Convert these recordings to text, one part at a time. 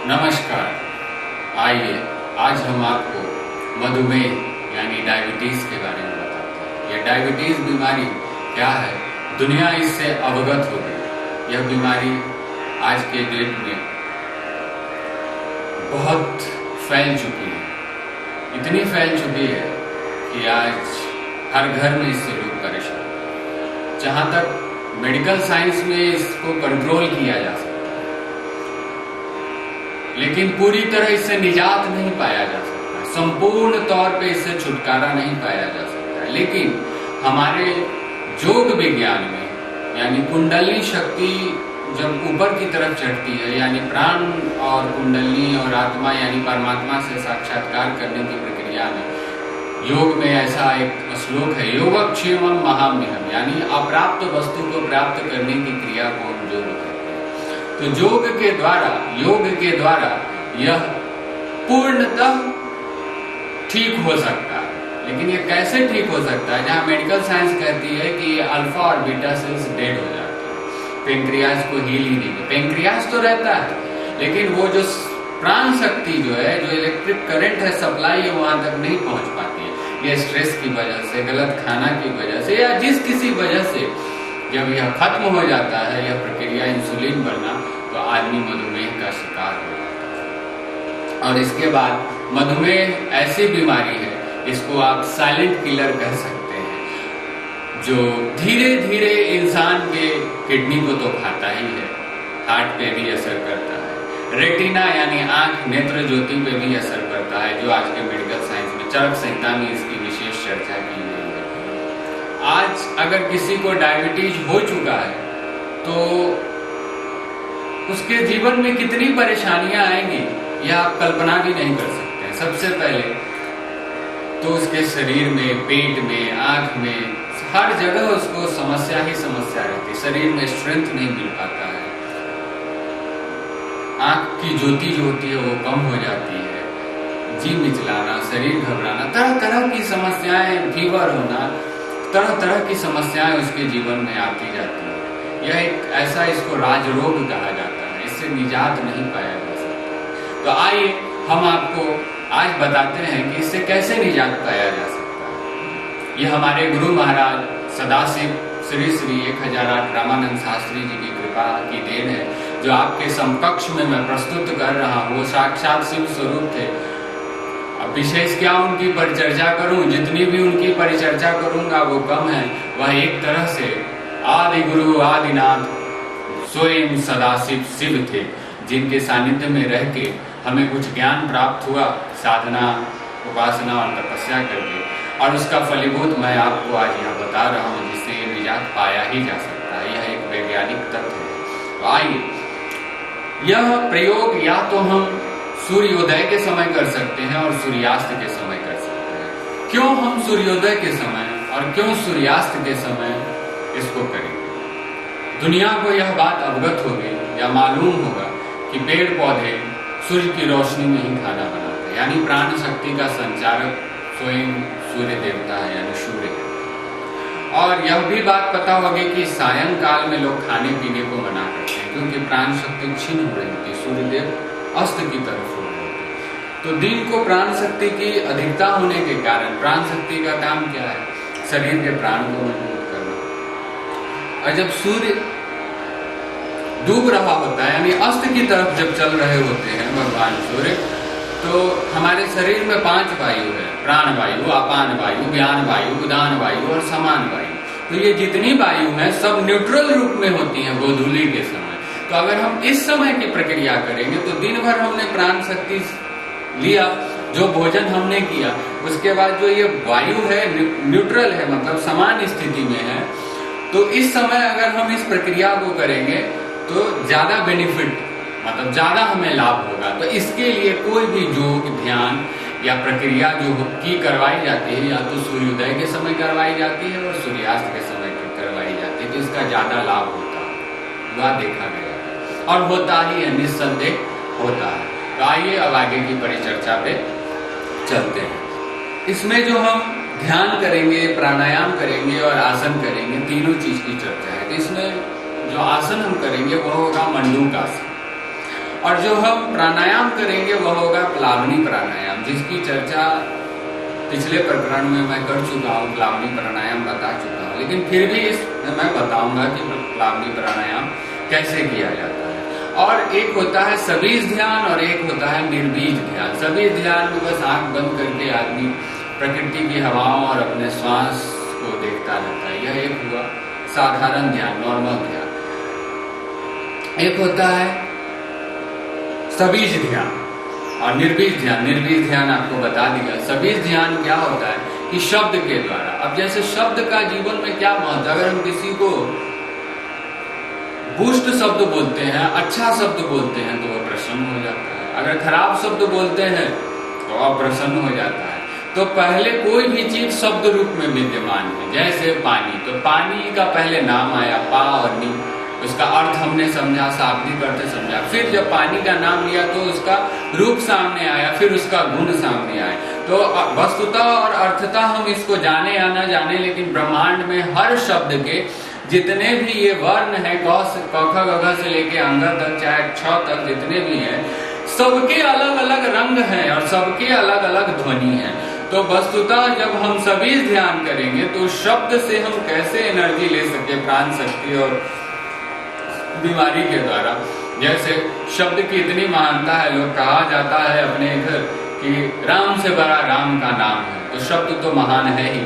नमस्कार। आइए आज हम आपको मधुमेह यानी डायबिटीज़ के बारे में बताते हैं। यह डायबिटीज़ बीमारी क्या है, दुनिया इससे अवगत हो गई। यह बीमारी आज के डेट में बहुत फैल चुकी है, इतनी फैल चुकी है कि आज हर घर में इससे लोग परेशान हैं। जहाँ तक मेडिकल साइंस में इसको कंट्रोल किया जा सकता है, लेकिन पूरी तरह इससे निजात नहीं पाया जा सकता, संपूर्ण तौर पे इससे छुटकारा नहीं पाया जा सकता। लेकिन हमारे योग विज्ञान में यानी कुंडली शक्ति जब ऊपर की तरफ चढ़ती है, यानी प्राण और कुंडली और आत्मा यानी परमात्मा से साक्षात्कार करने की प्रक्रिया में योग में ऐसा एक श्लोक है, योगक्षेमम महाम्यहम्, यानी अप्राप्त वस्तु को प्राप्त करने की क्रिया को हम योग कहते हैं। तो योग के द्वारा यह पूर्णतः ठीक हो सकता है। लेकिन ये कैसे ठीक हो सकता है? जहाँ मेडिकल साइंस कहती है कि ये अल्फा और बीटा सेल्स डेड हो जाते हैं, पेंक्रियाज को हील ही नहीं। पेंक्रियाज तो रहता है, लेकिन वो जो प्राण शक्ति जो है, जो इलेक्ट्रिक करंट है, सप्लाई है, वहां तक नहीं पहुंच पाती है। ये स्ट्रेस की वजह से, गलत खाना की वजह से, या जिस किसी वजह से जब यह खत्म हो जाता है, यह प्रक्रिया इंसुलिन बनना, तो आदमी मधुमेह का शिकार हो जाता है। और इसके बाद मधुमेह ऐसी बीमारी है, इसको आप साइलेंट किलर कह सकते हैं, जो धीरे धीरे इंसान के किडनी को तो खाता ही है, हार्ट पे भी असर करता है, रेटिना यानी आंख नेत्र ज्योति पे भी असर करता है, जो आज के मेडिकल साइंस में चरक संहिता में इसकी विशेष चर्चा की गई है। आज अगर किसी को डायबिटीज हो चुका है तो उसके जीवन में कितनी परेशानियां आएंगी, यह आप कल्पना भी नहीं कर सकते। सबसे पहले तो उसके शरीर में, पेट में, आंख में, हर जगह उसको समस्या ही समस्या रहती है। शरीर में स्ट्रेंथ नहीं मिल पाता है, आंख की ज्योति जो होती है वो कम हो जाती है, जी मिचलाना, शरीर घबराना, तरह तरह की समस्याएं, फीवर होना, तरह तरह की समस्याएं उसके जीवन में आती जाती है। यह एक ऐसा, इसको राजरोग कहा जाता है, इससे निजात नहीं पाया जा सकता। तो आइए हम आपको आज बताते हैं कि इससे कैसे निजात पाया जा सकता है। ये हमारे गुरु महाराज सदाशिव श्री श्री 1008 रामानंद शास्त्री जी की कृपा की देन है, जो आपके समकक्ष में मैं प्रस्तुत कर रहा हूँ। वो साक्षात शिव स्वरूप थे। अब विशेष क्या उनकी परिचर्चा करूं, जितनी भी उनकी परिचर्चा करूंगा वो कम है। वह एक तरह से आदि गुरु आदिनाथ स्वयं सदाशिव शिव थे, जिनके सानिध्य में रह के हमें कुछ ज्ञान प्राप्त हुआ, साधना, उपासना और तपस्या करके, और उसका फलीभूत मैं आपको आज यहाँ बता रहा हूँ, जिससे ये निजात पाया ही जा सकता है। यह एक वैज्ञानिक तथ्य है। तो आइए, यह प्रयोग या तो हम सूर्योदय के समय कर सकते हैं और सूर्यास्त के समय कर सकते हैं। क्यों हम सूर्योदय के समय और क्यों सूर्यास्त के समय इसको करेंगे? दुनिया को यह बात अवगत होगी या मालूम होगा कि पेड़ पौधे सूर्य की रोशनी में ही खाना बनाते हैं, यानी प्राण शक्ति का संचारक स्वयं सूर्य देवता है, यानी सूर्य है। और यह भी बात पता होगी कि सायंकाल में लोग खाने पीने को मना करते हैं, क्योंकि प्राण शक्ति क्षीण हो रही होती है, सूर्यदेव अस्त की तरफ हो रहे होते। तो दिन को प्राण शक्ति की अधिकता होने के कारण, प्राण शक्ति का काम क्या है? शरीर के प्राण को मजबूत करना। और जब सूर्य डूब रहा होता है, यानी अस्त की तरफ जब चल रहे होते हैं भगवान सूर्य, तो हमारे शरीर में 5 वायु है, प्राण वायु, अपान वायु, ज्ञान वायु, उदान वायु और समान वायु। तो ये जितनी वायु हैं सब न्यूट्रल रूप में होती हैं गोधूली के समय। तो अगर हम इस समय की प्रक्रिया करेंगे तो दिन भर हमने प्राण शक्ति लिया, जो भोजन हमने किया, उसके बाद जो ये वायु है न्यूट्रल है, मतलब समान स्थिति में है। तो इस समय अगर हम इस प्रक्रिया को करेंगे तो ज्यादा बेनिफिट, मतलब ज्यादा हमें लाभ होगा। तो इसके लिए कोई भी योग, ध्यान या प्रक्रिया जो की करवाई जाती है, या तो सूर्योदय के समय करवाई जाती है और सूर्यास्त के समय करवाई जाती है, तो इसका ज्यादा लाभ होता है, वह देखा गया और होता ही है, निस्संदेह होता है। तो आइए अब आगे की परिचर्चा पे चलते हैं। इसमें जो हम ध्यान करेंगे, प्राणायाम करेंगे और आसन करेंगे, तीनों चीज की चर्चा है। तो इसमें जो आसन हम करेंगे वो होगा मंडूक आसन। और जो हम प्राणायाम करेंगे वह होगा प्लावनी प्राणायाम, जिसकी चर्चा पिछले प्रकरण में मैं कर चुका हूँ, प्लावनी प्राणायाम बता चुका हूँ, लेकिन फिर भी इसमें मैं बताऊंगा कि प्लावनी प्राणायाम कैसे किया जाता है। और एक होता है सबीज ध्यान और एक होता है निर्बीज ध्यान। सबीज ध्यान में बस आंख बंद करके आदमी प्रकृति की हवाओं और अपने श्वास को देखता रहता है, यह एक हुआ साधारण ध्यान, नॉर्मल ध्यान। एक होता है सबीज ध्यान और निर्बीज ध्यान। निर्बीज ध्यान आपको बता दिया। सबीज ध्यान क्या होता है कि शब्द के द्वारा, अब जैसे शब्द का जीवन में क्या महत्व, अगर हम किसी को पुष्ट शब्द बोलते हैं, अच्छा शब्द बोलते हैं तो वह प्रसन्न हो जाता है, अगर खराब शब्द बोलते हैं तो अप्रसन्न हो जाता है। तो पहले कोई भी चीज शब्द रूप में विद्यमान है, जैसे पानी, तो पानी का पहले नाम आया पा और नी, उसका अर्थ हमने समझा, शाब्दिक अर्थ समझा, फिर जब पानी का नाम लिया तो उसका रूप सामने आया, फिर उसका गुण सामने आया। तो वस्तुतः और अर्थतः हम इसको जाने या ना जाने, लेकिन ब्रह्मांड में हर शब्द के जितने भी ये वर्ण है, क ख ग से लेके अंग तक, चाहे छ तक जितने भी हैं, सबके अलग अलग रंग हैं और सबके अलग अलग ध्वनि है। तो वस्तुतः जब हम सभी ध्यान करेंगे तो शब्द से हम कैसे एनर्जी ले सके, प्राण शक्ति और बीमारी के द्वारा। जैसे शब्द की इतनी महानता है, लोग कहा जाता है अपने घर कि राम से बड़ा राम का नाम है, तो शब्द तो महान है ही,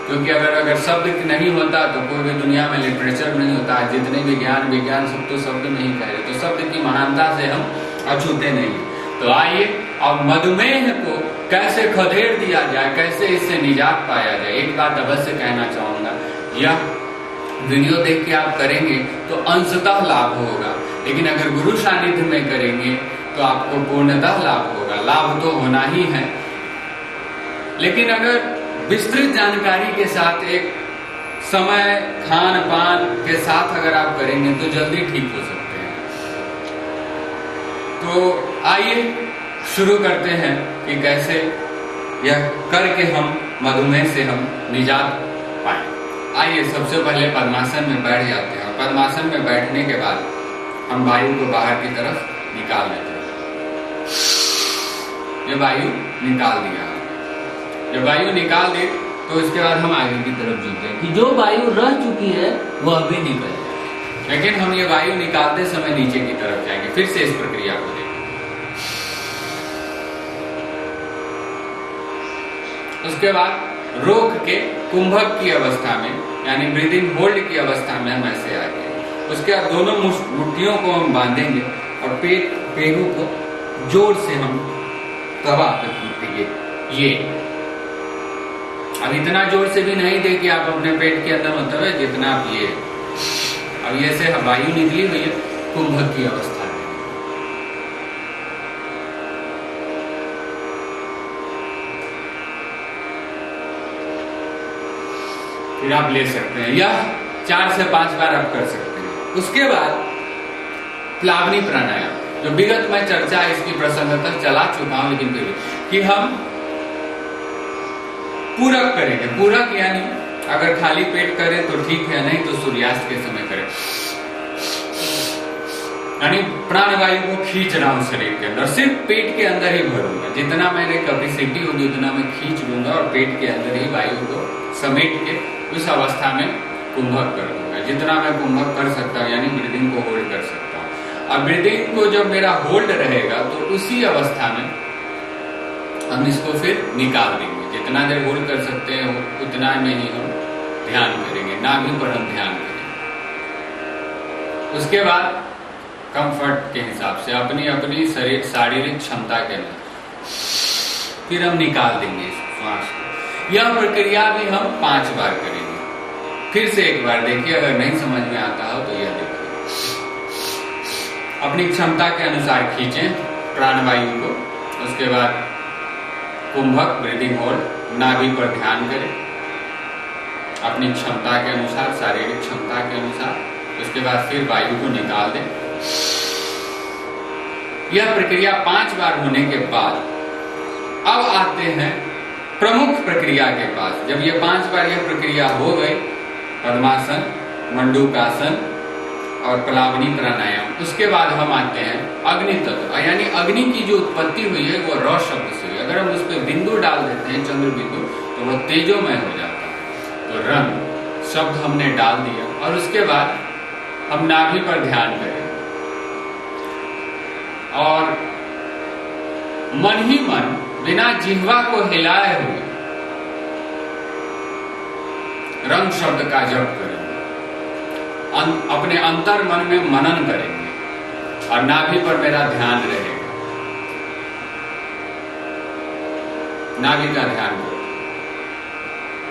क्योंकि अगर शब्द नहीं होता तो कोई भी दुनिया में लिटरेचर नहीं होता, जितने भी विज्ञान सब तो शब्द नहीं कह रहे, तो शब्द की महानता से हम अछूते नहीं। तो आइए अब मधुमेह को कैसे खदेड़ दिया जाए, कैसे इससे निजात पाया जाए, एक बात अवश्य कहना चाहूंगा, यह वीडियो देख के आप करेंगे तो अंशतः लाभ होगा, लेकिन अगर गुरु सानिध्य में करेंगे तो आपको पूर्णतः लाभ होगा। लाभ तो होना ही है, लेकिन अगर विस्तृत जानकारी के साथ, एक समय खान पान के साथ अगर आप करेंगे तो जल्दी ठीक हो सकते हैं। तो आइए शुरू करते हैं कि कैसे यह करके हम मधुमेह से हम निजात पाएं। आइए सबसे पहले पद्मासन में बैठ जाते हैं, और पद्मासन में बैठने के बाद हम वायु को बाहर की तरफ निकाल देते हैं। ये वायु निकाल दिया, जब वायु निकाल दे तो इसके बाद हम आगे की तरफ झुकते हैं कि जो वायु रह चुकी है वह अभी निकल जाए, लेकिन हम ये वायु निकालते समय नीचे की तरफ जाएंगे। फिर से इस प्रक्रिया को देखें। उसके बाद रोक के कुंभक की अवस्था में, यानी ब्रीदिंग होल्ड की अवस्था में हम ऐसे आ गए। उसके बाद दोनों मुट्ठियों को हम बांधेंगे और पेरू को जोर से हम तवा पे खींचेंगे। ये अब इतना जोर से भी नहीं दे कि आप अपने पेट के अंदर होते हुए, जितना आप ये, अब ये से वायु निकली हुई है कुंभक की अवस्था में। फिर आप ले सकते हैं, या 4 से 5 बार आप कर सकते हैं। उसके बाद प्लावनी प्राणायाम, जो विगत में चर्चा इसकी प्रसंग तक चला चुका हूं, लेकिन फिर कि हम पूरक करेंगे। पूरक यानी अगर खाली पेट करें तो ठीक है, नहीं तो सूर्यास्त के समय करें, यानी प्राणवायु को खींच रहा हूं शरीर के अंदर, सिर्फ पेट के अंदर ही भरूंगा, जितना मेरे कैपेसिटी होगी उतना मैं खींच लूंगा और पेट के अंदर ही वायु को समेट के उस अवस्था में कुंभक कर दूंगा, जितना मैं कुंभक कर सकता हूँ, यानी ब्रीदिंग को होल्ड कर सकता हूँ। और ब्रीदिंग को जब मेरा होल्ड रहेगा तो उसी अवस्था में हम इसको फिर निकाल देंगे। जितना देर होल्ड कर सकते हैं उतना में ही हम ध्यान करेंगे, नाभि पर हम ध्यान करेंगे। उसके बाद कंफर्ट के हिसाब से अपनी अपनी शारीरिक क्षमता के अनुसार फिर हम निकाल देंगे इस श्वास को। यह प्रक्रिया भी हम 5 बार करेंगे। फिर से एक बार देखिए, अगर नहीं समझ में आता हो तो यह देखिए। अपनी क्षमता के अनुसार खींचें प्राणवायु को। उसके बाद कुंभक ब्रीदिंग होल्ड, नाभि पर ध्यान करें अपनी क्षमता के अनुसार, शारीरिक क्षमता के अनुसार। उसके बाद फिर वायु को निकाल दें। यह प्रक्रिया 5 बार होने के बाद अब आते हैं प्रमुख प्रक्रिया के पास। जब ये 5 बार यह प्रक्रिया हो गई, पद्मासन, मंडूकासन और प्लावनी प्राणायाम। उसके बाद हम आते हैं अग्नि तत्व, यानी अग्नि की जो उत्पत्ति हुई है वो र शब्द से हुई। अगर हम उस पर बिंदु डाल देते हैं, चंद्र बिंदु, तो वो तेजोमय हो जाता है। तो रंग शब्द हमने डाल दिया और उसके बाद हम नाभि पर ध्यान करें और मन ही मन बिना जिह्वा को हिलाए हुए रंग शब्द का जप करेंगे, अपने अंतर मन में मनन करेंगे और नाभि पर मेरा ध्यान रहेगा। नाभि का ध्यान करो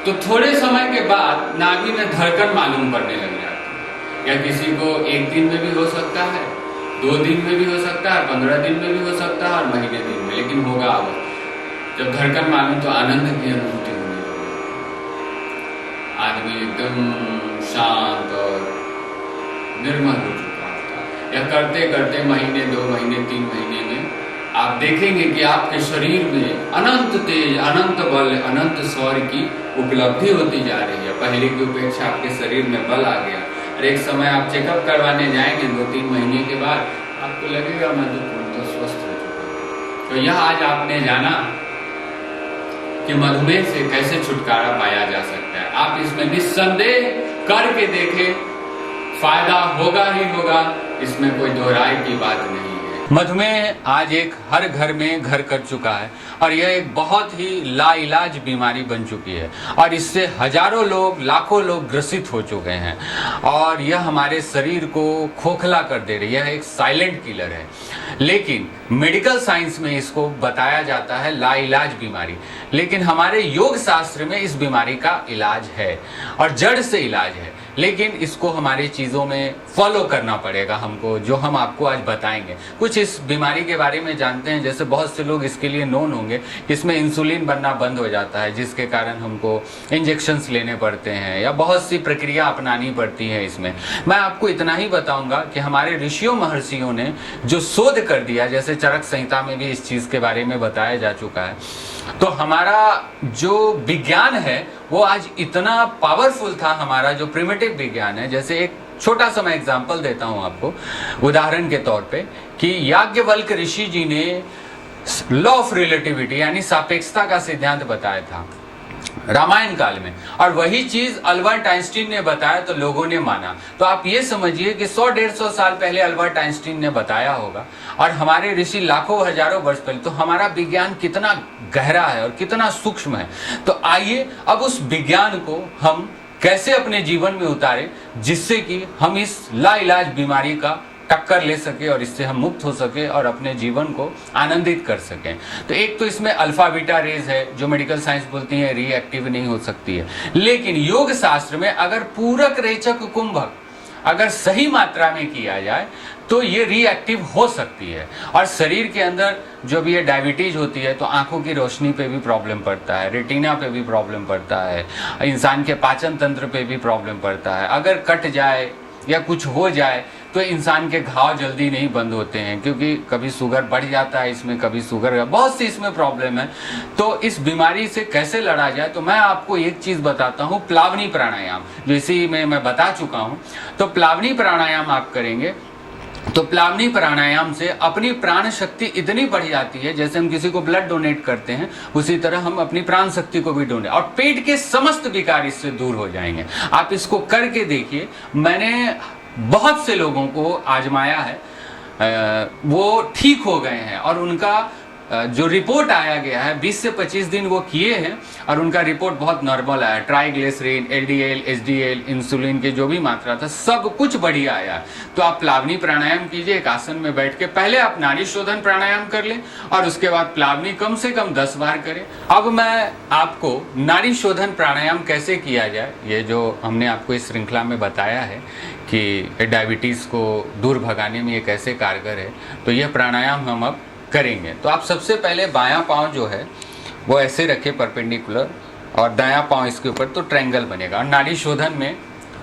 तो थोड़े समय के बाद नाभि में धड़कन मालूम पड़ने लग जाती है। या किसी को एक दिन में भी हो सकता है, 2 दिन में भी हो सकता है, 15 दिन में भी हो सकता है और महीने दिन में, लेकिन होगा अब जब धड़कन मालूम तो आनंद की अनुभूति होने लगेगी। आदमी एकदम शांत और निर्मल हो चुका होता है। या करते करते महीने, 2 महीने, 3 महीने में आप देखेंगे कि आपके शरीर में अनंत तेज, अनंत बल, अनंत शौर्य की उपलब्धि होती जा रही है। पहले की अपेक्षा आपके शरीर में बल आ गया और एक समय आप चेकअप करवाने जाएंगे 2-3 महीने के बाद, आपको लगेगा मैं तो स्वस्थ हो चुका। तो यह आज आपने जाना कि मधुमेह से कैसे छुटकारा पाया जा सकता है। आप इसमें निस्संदेह करके देखें, फायदा होगा ही होगा, इसमें कोई दो राय की बात नहीं है। मधुमेह आज एक हर घर में घर कर चुका है और यह एक बहुत ही लाइलाज बीमारी बन चुकी है और इससे हजारों लोग, लाखों लोग ग्रसित हो चुके हैं और यह हमारे शरीर को खोखला कर दे रही है। यह एक साइलेंट किलर है, लेकिन मेडिकल साइंस में इसको बताया जाता है लाइलाज बीमारी। लेकिन हमारे योग शास्त्र में इस बीमारी का इलाज है और जड़ से इलाज है, लेकिन इसको हमारी चीज़ों में फॉलो करना पड़ेगा हमको, जो हम आपको आज बताएंगे। कुछ इस बीमारी के बारे में जानते हैं, जैसे बहुत से लोग इसके लिए नोन होंगे, इसमें इंसुलिन बनना बंद हो जाता है जिसके कारण हमको इंजेक्शंस लेने पड़ते हैं या बहुत सी प्रक्रिया अपनानी पड़ती है। इसमें मैं आपको इतना ही बताऊंगा कि हमारे ऋषियों महर्षियों ने जो शोध कर दिया, जैसे चरक संहिता में भी इस चीज़ के बारे में बताया जा चुका है, तो हमारा जो विज्ञान है वो आज इतना पावरफुल था, हमारा जो प्रिमिटिव विज्ञान है। जैसे एक छोटा सा मैं एग्जांपल देता हूं आपको उदाहरण के तौर पे, कि याज्ञवल्क्य ऋषि जी ने लॉ ऑफ रिलेटिविटी यानी सापेक्षता का सिद्धांत बताया था रामायण काल में, और वही चीज अल्बर्ट आइंस्टीन ने बताया तो लोगों ने माना। तो आप ये समझिए कि 100-150 साल पहले अल्बर्ट आइंस्टीन ने बताया होगा और हमारे ऋषि लाखों हजारों वर्ष पहले, तो हमारा विज्ञान कितना गहरा है और कितना सूक्ष्म है। तो आइए अब उस विज्ञान को हम कैसे अपने जीवन में उतारें जिससे कि हम इस लाइलाज बीमारी का टक्कर ले सके और इससे हम मुक्त हो सके और अपने जीवन को आनंदित कर सकें। तो एक तो इसमें अल्फा बीटा रेज है जो मेडिकल साइंस बोलती है रिएक्टिव नहीं हो सकती है, लेकिन योग शास्त्र में अगर पूरक रेचक कुंभक अगर सही मात्रा में किया जाए तो ये रिएक्टिव हो सकती है। और शरीर के अंदर जब ये डायबिटीज होती है तो आंखों की रोशनी पे भी प्रॉब्लम पड़ता है, रेटिना पे भी प्रॉब्लम पड़ता है, इंसान के पाचन तंत्र पे भी प्रॉब्लम पड़ता है। अगर कट जाए या कुछ हो जाए तो इंसान के घाव जल्दी नहीं बंद होते हैं, क्योंकि कभी शुगर बढ़ जाता है इसमें, कभी शुगर, बहुत सी इसमें प्रॉब्लम है। तो इस बीमारी से कैसे लड़ा जाए, तो मैं आपको एक चीज बताता हूँ, प्लावनी प्राणायाम, जो इसी में मैं बता चुका हूँ। तो प्लावनी प्राणायाम आप करेंगे तो प्लावनी प्राणायाम से अपनी प्राण शक्ति इतनी बढ़ जाती है, जैसे हम किसी को ब्लड डोनेट करते हैं उसी तरह हम अपनी प्राण शक्ति को भी डोनेट, और पेट के समस्त विकार इससे दूर हो जाएंगे। आप इसको करके देखिए। मैंने बहुत से लोगों को आजमाया है, वो ठीक हो गए हैं और उनका जो रिपोर्ट आया गया है 20 से 25 दिन वो किए हैं और उनका रिपोर्ट बहुत नॉर्मल आया। ट्राइग्लिसरीन, एलडीएल, एचडीएल, इंसुलिन की जो भी मात्रा था सब कुछ बढ़िया आया। तो आप प्लावनी प्राणायाम कीजिए, एक आसन में बैठ के। पहले आप नाड़ी शोधन प्राणायाम कर लें और उसके बाद प्लावनी कम से कम 10 बार करें। अब मैं आपको नाड़ी शोधन प्राणायाम कैसे किया जाए, ये जो हमने आपको इस श्रृंखला में बताया है कि डायबिटीज़ को दूर भगाने में ये कैसे कारगर है, तो यह प्राणायाम हम अब करेंगे। तो आप सबसे पहले बायां पांव जो है वो ऐसे रखें परपेंडिकुलर और दायां पांव इसके ऊपर, तो ट्रायंगल बनेगा। और नाड़ी शोधन में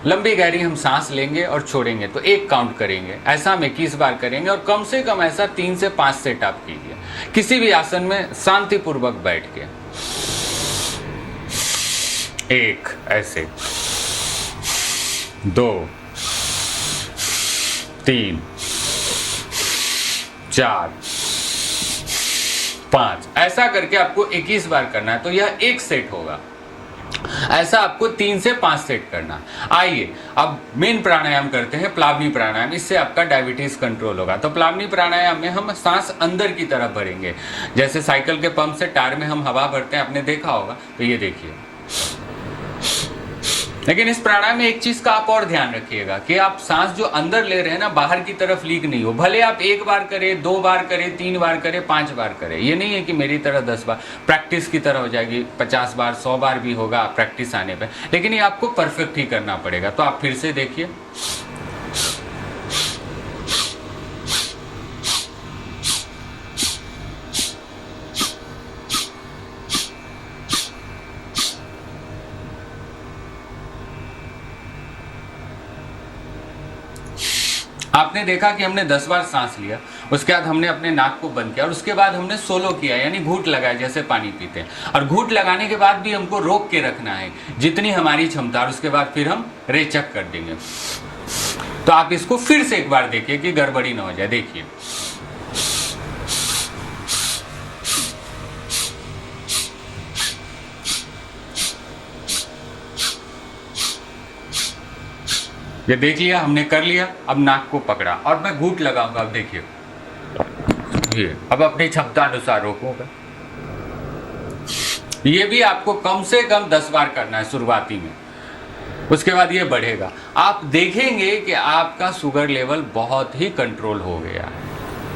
लंबी गहरी हम सांस लेंगे और छोड़ेंगे, तो 1 काउंट करेंगे। ऐसा हम 21 बार करेंगे और कम से कम ऐसा 3 से 5 सेट आप कीजिए किसी भी आसन में शांतिपूर्वक बैठ के। 1 ऐसे, 2, 3, 4, 5। ऐसा करके आपको 21 बार करना है, तो यह एक सेट होगा। ऐसा आपको 3 से 5 सेट करना। आइए अब मेन प्राणायाम करते हैं, प्लावनी प्राणायाम। इससे आपका डायबिटीज कंट्रोल होगा। तो प्लावनी प्राणायाम में हम सांस अंदर की तरफ भरेंगे, जैसे साइकिल के पंप से टायर में हम हवा भरते हैं, आपने देखा होगा। तो ये देखिए, लेकिन इस प्राणायाम में एक चीज का आप और ध्यान रखिएगा कि आप सांस जो अंदर ले रहे हैं ना, बाहर की तरफ लीक नहीं हो। भले आप 1 बार करें, 2 बार करें, 3 बार करें, 5 बार करें, ये नहीं है कि मेरी तरह 10 बार। प्रैक्टिस की तरह हो जाएगी, 50 बार 100 बार भी होगा प्रैक्टिस आने पे, लेकिन ये आपको परफेक्ट ही करना पड़ेगा। तो आप फिर से देखिए, आपने देखा कि हमने 10 बार सांस लिया, उसके बाद हमने अपने नाक को बंद किया और उसके बाद हमने सोलो किया, यानी घूंट लगाया जैसे पानी पीते हैं। और घूंट लगाने के बाद भी हमको रोक के रखना है जितनी हमारी क्षमता, और उसके बाद फिर हम रेचक कर देंगे। तो आप इसको फिर से एक बार देखिए कि गड़बड़ी ना हो जाए। देखिए, ये देख लिया, हमने कर लिया। अब नाक को पकड़ा और मैं घूंट लगाऊंगा। अब देखिए, ये अब अपनी क्षमता अनुसार रोकूंगा। ये भी आपको कम से कम 10 बार करना है शुरुआती में, उसके बाद ये बढ़ेगा। आप देखेंगे कि आपका शुगर लेवल बहुत ही कंट्रोल हो गया।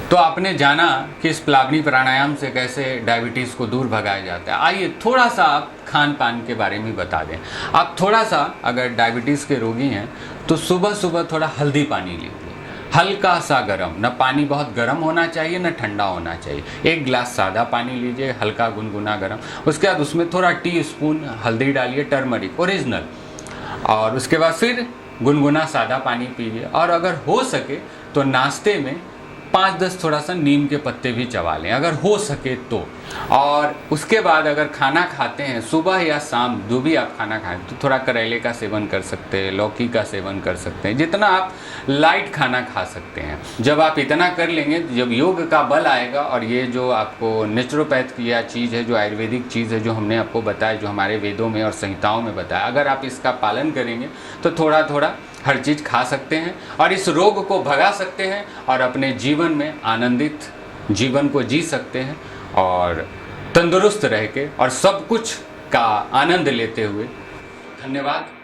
तो आपने जाना कि इस प्लावनी प्राणायाम से कैसे डायबिटीज़ को दूर भगाया जाता है। आइए थोड़ा सा आप खान पान के बारे में बता दें। आप थोड़ा सा, अगर डायबिटीज़ के रोगी हैं तो सुबह सुबह थोड़ा हल्दी पानी लीजिए, हल्का सा गर्म, न पानी बहुत गर्म होना चाहिए न ठंडा होना चाहिए। 1 गिलास सादा पानी लीजिए, हल्का गुनगुना गर्म। उसके बाद उसमें थोड़ा टीस्पून हल्दी डालिए, टर्मरिक ओरिजिनल, और उसके बाद फिर गुनगुना सादा पानी पीजिए। और अगर हो सके तो नाश्ते में 5-10 थोड़ा सा नीम के पत्ते भी चबा लें, अगर हो सके तो। और उसके बाद अगर खाना खाते हैं सुबह या शाम, जो भी आप खाना खाएं, तो थोड़ा करेले का सेवन कर सकते हैं, लौकी का सेवन कर सकते हैं, जितना आप लाइट खाना खा सकते हैं। जब आप इतना कर लेंगे, जब योग का बल आएगा, और ये जो आपको नेचुरोपैथ की यह चीज़ है, जो आयुर्वेदिक चीज़ है, जो हमने आपको बताया, जो हमारे वेदों में और संहिताओं में बताया, अगर आप इसका पालन करेंगे तो थोड़ा थोड़ा हर चीज़ खा सकते हैं और इस रोग को भगा सकते हैं और अपने जीवन में आनंदित जीवन को जी सकते हैं और तंदुरुस्त रह के और सब कुछ का आनंद लेते हुए। धन्यवाद।